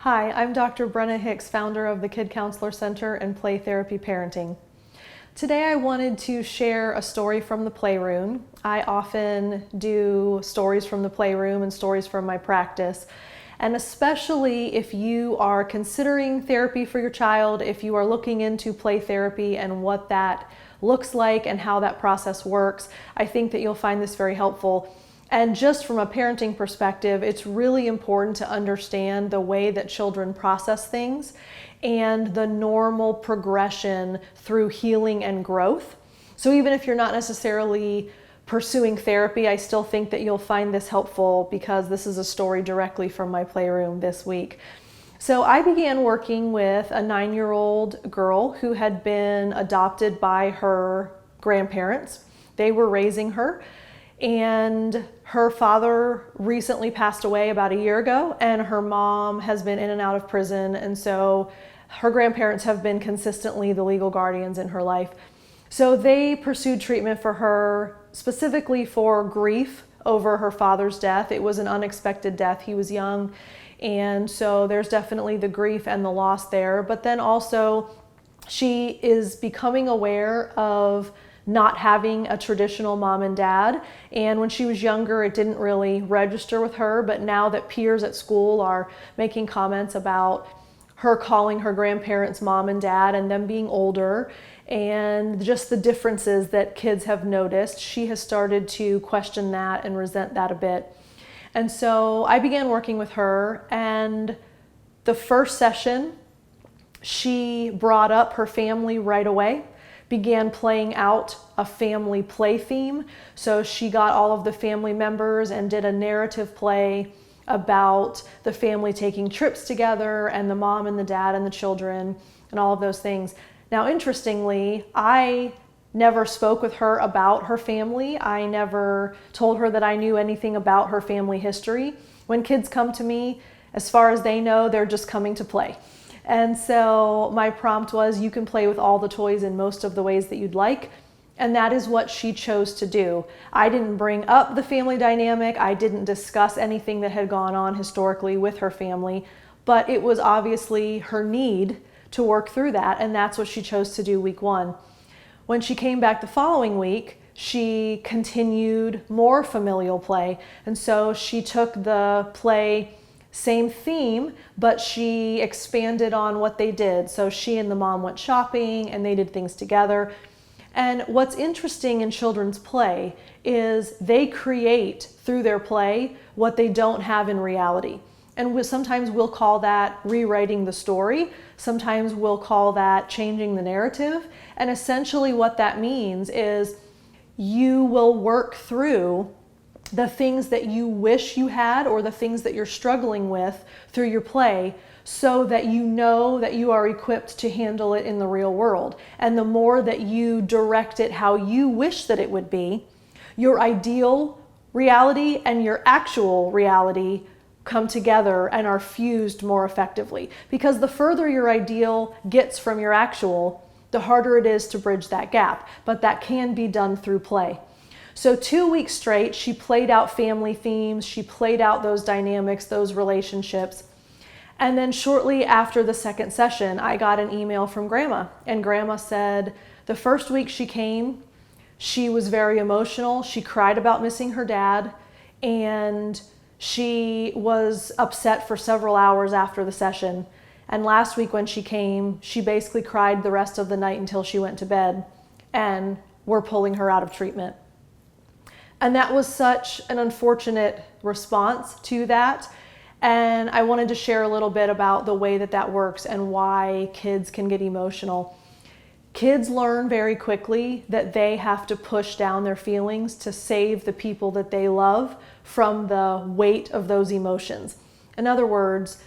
Hi, I'm Dr. Brenna Hicks, founder of the Kid Counselor Center and Play Therapy Parenting. Today I wanted to share a story from the playroom. I often do stories from the playroom and stories from my practice. And especially if you are considering therapy for your child, if you are looking into play therapy and what that looks like and how that process works, I think that you'll find this very helpful. And just from a parenting perspective, it's really important to understand the way that children process things and the normal progression through healing and growth. So even if you're not necessarily pursuing therapy, I still think that you'll find this helpful because this is a story directly from my playroom this week. So I began working with a 9-year-old girl who had been adopted by her grandparents. They were raising her, and her father recently passed away about a year ago, and her mom has been in and out of prison, and so her grandparents have been consistently the legal guardians in her life. So they pursued treatment for her, specifically for grief over her father's death. It was an unexpected death. He was young, and so there's definitely the grief and the loss there. But then also she is becoming aware of not having a traditional mom and dad. And when she was younger, it didn't really register with her. But now that peers at school are making comments about her calling her grandparents mom and dad and them being older, and just the differences that kids have noticed, she has started to question that and resent that a bit. And so I began working with her, and the first session, she brought up her family right away, began playing out a family play theme. So she got all of the family members and did a narrative play about the family taking trips together and the mom and the dad and the children and all of those things. Now, interestingly, I never spoke with her about her family. I never told her that I knew anything about her family history. When kids come to me, as far as they know, they're just coming to play. And so my prompt was, you can play with all the toys in most of the ways that you'd like. And that is what she chose to do. I didn't bring up the family dynamic. I didn't discuss anything that had gone on historically with her family, but it was obviously her need to work through that. And that's what she chose to do week 1. When she came back the following week, she continued more familial play. And so she took the play, same theme, but she expanded on what they did. So she and the mom went shopping and they did things together. And what's interesting in children's play is they create through their play what they don't have in reality. And sometimes we'll call that rewriting the story. Sometimes we'll call that changing the narrative. And essentially what that means is you will work through the things that you wish you had or the things that you're struggling with through your play, so that you know that you are equipped to handle it in the real world. And the more that you direct it how you wish that it would be, your ideal reality and your actual reality come together and are fused more effectively. Because the further your ideal gets from your actual, the harder it is to bridge that gap. But that can be done through play. So 2 weeks straight, she played out family themes, she played out those dynamics, those relationships. And then shortly after the second session, I got an email from Grandma. And Grandma said the first week she came, she was very emotional. She cried about missing her dad, and she was upset for several hours after the session. And last week when she came, she basically cried the rest of the night until she went to bed, and we're pulling her out of treatment. And that was such an unfortunate response to that. And I wanted to share a little bit about the way that that works and why kids can get emotional. Kids learn very quickly that they have to push down their feelings to save the people that they love from the weight of those emotions. In other words,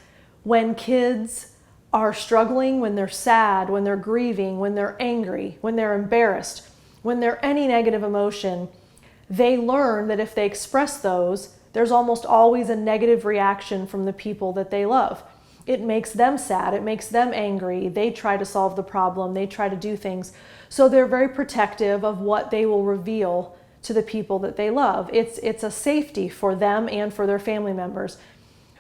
when kids are struggling, when they're sad, when they're grieving, when they're angry, when they're embarrassed, when they're any negative emotion, they learn that if they express those, there's almost always a negative reaction from the people that they love. It makes them sad, it makes them angry, they try to solve the problem, they try to do things. So they're very protective of what they will reveal to the people that they love. It's a safety for them and for their family members.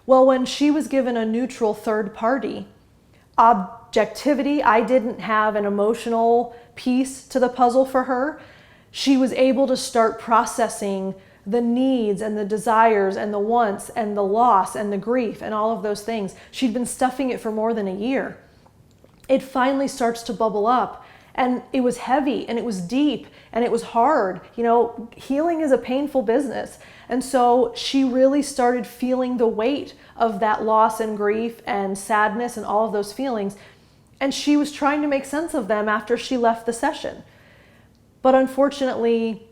Well, when she was given a neutral third party, objectivity, I didn't have an emotional piece to the puzzle for her. She was able to start processing the needs and the desires and the wants and the loss and the grief and all of those things. She'd been stuffing it for more than a year. It finally starts to bubble up, and it was heavy and it was deep and it was hard. You know, healing is a painful business. And so she really started feeling the weight of that loss and grief and sadness and all of those feelings. And she was trying to make sense of them after she left the session. But unfortunately,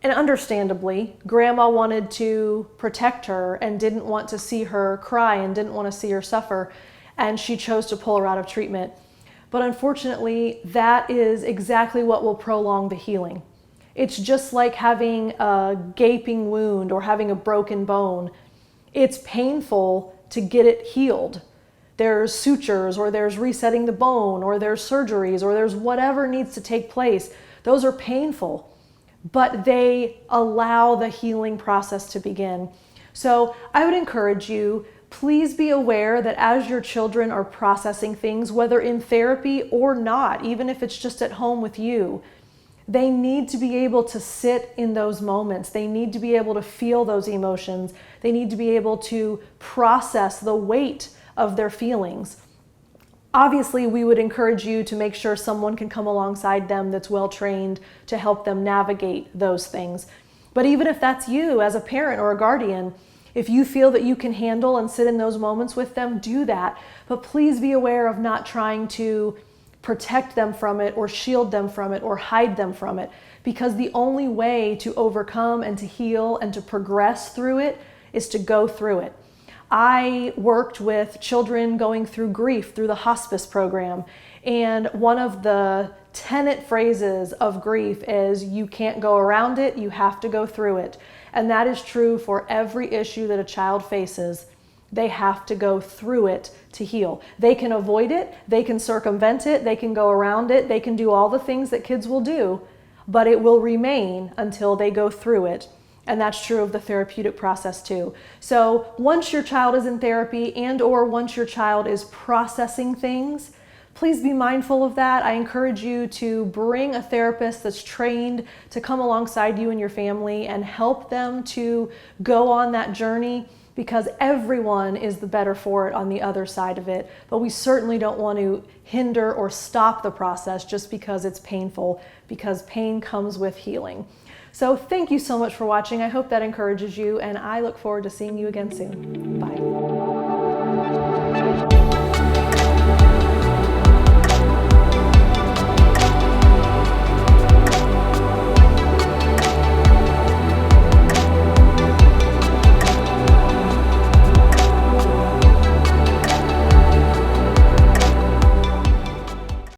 and understandably, Grandma wanted to protect her and didn't want to see her cry and didn't want to see her suffer. And she chose to pull her out of treatment. But unfortunately, that is exactly what will prolong the healing. It's just like having a gaping wound or having a broken bone. It's painful to get it healed. There's sutures, or there's resetting the bone, or there's surgeries, or there's whatever needs to take place. Those are painful, but they allow the healing process to begin. So I would encourage you, please be aware that as your children are processing things, whether in therapy or not, even if it's just at home with you, they need to be able to sit in those moments. They need to be able to feel those emotions. They need to be able to process the weight of their feelings. Obviously, we would encourage you to make sure someone can come alongside them that's well trained to help them navigate those things. But even if that's you as a parent or a guardian, if you feel that you can handle and sit in those moments with them, do that. But please be aware of not trying to protect them from it or shield them from it or hide them from it, because the only way to overcome and to heal and to progress through it is to go through it. I worked with children going through grief through the hospice program, and one of the tenet phrases of grief is you can't go around it, you have to go through it. And that is true for every issue that a child faces. They have to go through it to heal. They can avoid it, they can circumvent it, they can go around it, they can do all the things that kids will do, but it will remain until they go through it. And that's true of the therapeutic process too. So once your child is in therapy and or once your child is processing things, please be mindful of that. I encourage you to bring a therapist that's trained to come alongside you and your family and help them to go on that journey, because everyone is the better for it on the other side of it. But we certainly don't want to hinder or stop the process just because it's painful, because pain comes with healing. So thank you so much for watching. I hope that encourages you, and I look forward to seeing you again soon. Bye.